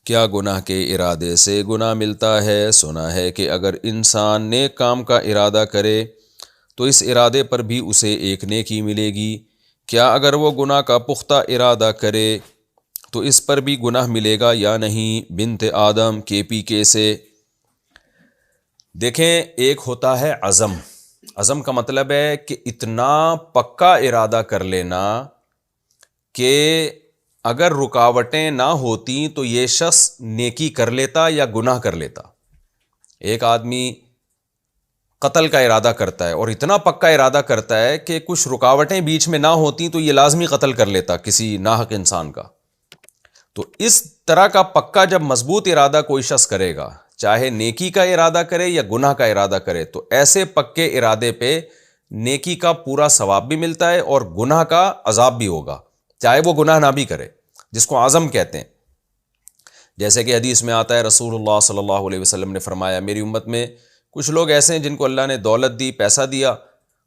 کیا گناہ کے ارادے سے گناہ ملتا ہے؟ سنا ہے کہ اگر انسان نیک کام کا ارادہ کرے تو اس ارادے پر بھی اسے ایک نیکی ملے گی۔ کیا اگر وہ گناہ کا پختہ ارادہ کرے تو اس پر بھی گناہ ملے گا یا نہیں؟ بنت آدم KPK سے۔ دیکھیں، ایک ہوتا ہے عزم۔ عزم کا مطلب ہے کہ اتنا پکا ارادہ کر لینا کہ اگر رکاوٹیں نہ ہوتی تو یہ شخص نیکی کر لیتا یا گناہ کر لیتا۔ ایک آدمی قتل کا ارادہ کرتا ہے اور اتنا پکا ارادہ کرتا ہے کہ کچھ رکاوٹیں بیچ میں نہ ہوتی تو یہ لازمی قتل کر لیتا کسی ناحق انسان کا۔ تو اس طرح کا پکا جب مضبوط ارادہ کوئی شخص کرے گا، چاہے نیکی کا ارادہ کرے یا گناہ کا ارادہ کرے، تو ایسے پکے ارادے پہ نیکی کا پورا ثواب بھی ملتا ہے اور گناہ کا عذاب بھی ہوگا، چاہے وہ گناہ نہ بھی کرے، جس کو عزم کہتے ہیں۔ جیسے کہ حدیث میں آتا ہے، رسول اللہ صلی اللہ علیہ وسلم نے فرمایا، میری امت میں کچھ لوگ ایسے ہیں جن کو اللہ نے دولت دی، پیسہ دیا،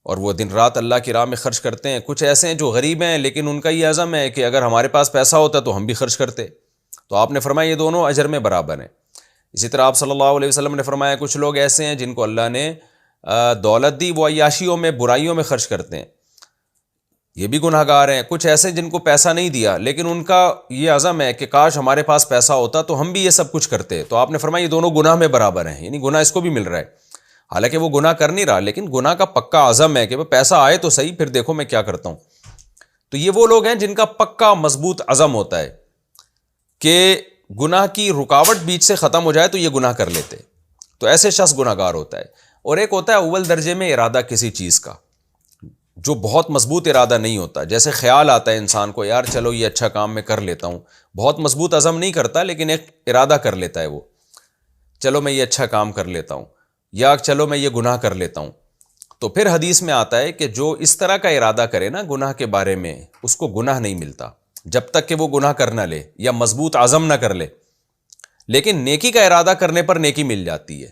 اور وہ دن رات اللہ کی راہ میں خرچ کرتے ہیں۔ کچھ ایسے ہیں جو غریب ہیں لیکن ان کا یہ عزم ہے کہ اگر ہمارے پاس پیسہ ہوتا تو ہم بھی خرچ کرتے۔ تو آپ نے فرمایا یہ دونوں اجر میں برابر ہیں۔ اسی طرح آپ صلی اللہ علیہ وسلم نے فرمایا، کچھ لوگ ایسے ہیں جن کو اللہ نے دولت دی، وہ عیاشیوں میں، برائیوں میں خرچ کرتے ہیں، یہ بھی گناہ گار ہیں۔ کچھ ایسے جن کو پیسہ نہیں دیا لیکن ان کا یہ عزم ہے کہ کاش ہمارے پاس پیسہ ہوتا تو ہم بھی یہ سب کچھ کرتے۔ تو آپ نے فرمایا یہ دونوں گناہ میں برابر ہیں، یعنی گناہ اس کو بھی مل رہا ہے، حالانکہ وہ گناہ کر نہیں رہا لیکن گناہ کا پکا عزم ہے کہ پیسہ آئے تو صحیح، پھر دیکھو میں کیا کرتا ہوں۔ تو یہ وہ لوگ ہیں جن کا پکا مضبوط عزم ہوتا ہے کہ گناہ کی رکاوٹ بیچ سے ختم ہو جائے تو یہ گناہ کر لیتے، تو ایسے شخص گناہ گار ہوتا ہے۔ اور ایک ہوتا ہے اول درجے میں ارادہ کسی چیز کا، جو بہت مضبوط ارادہ نہیں ہوتا، جیسے خیال آتا ہے انسان کو، یار چلو یہ اچھا کام میں کر لیتا ہوں، بہت مضبوط عزم نہیں کرتا لیکن ایک ارادہ کر لیتا ہے وہ، چلو میں یہ اچھا کام کر لیتا ہوں، یا چلو میں یہ گناہ کر لیتا ہوں۔ تو پھر حدیث میں آتا ہے کہ جو اس طرح کا ارادہ کرے نا گناہ کے بارے میں، اس کو گناہ نہیں ملتا جب تک کہ وہ گناہ کر نہ لے یا مضبوط عزم نہ کر لے۔ لیکن نیکی کا ارادہ کرنے پر نیکی مل جاتی ہے،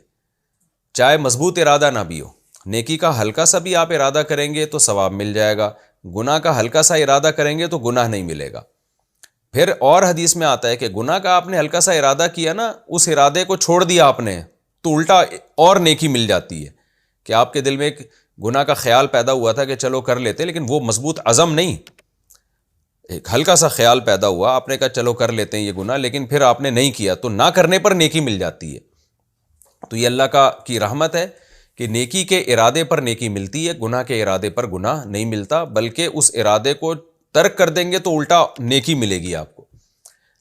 چاہے مضبوط ارادہ نہ بھی ہو۔ نیکی کا ہلکا سا بھی آپ ارادہ کریں گے تو ثواب مل جائے گا، گناہ کا ہلکا سا ارادہ کریں گے تو گناہ نہیں ملے گا۔ پھر اور حدیث میں آتا ہے کہ گناہ کا آپ نے ہلکا سا ارادہ کیا نا، اس ارادے کو چھوڑ دیا آپ نے تو الٹا اور نیکی مل جاتی ہے، کہ آپ کے دل میں ایک گناہ کا خیال پیدا ہوا تھا کہ چلو کر لیتے، لیکن وہ مضبوط عزم نہیں، ایک ہلکا سا خیال پیدا ہوا، آپ نے کہا چلو کر لیتے ہیں یہ گناہ، لیکن پھر آپ نے نہیں کیا تو نہ کرنے پر نیکی مل جاتی ہے۔ تو یہ اللہ کی رحمت ہے کہ نیکی کے ارادے پر نیکی ملتی ہے، گناہ کے ارادے پر گناہ نہیں ملتا، بلکہ اس ارادے کو ترک کر دیں گے تو الٹا نیکی ملے گی آپ کو۔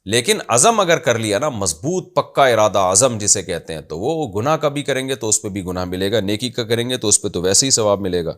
لیکن عزم اگر کر لیا نا، مضبوط پکا ارادہ عزم جسے کہتے ہیں، تو وہ گناہ کا بھی کریں گے تو اس پہ بھی گناہ ملے گا، نیکی کا کریں گے تو اس پہ تو ویسے ہی ثواب ملے گا۔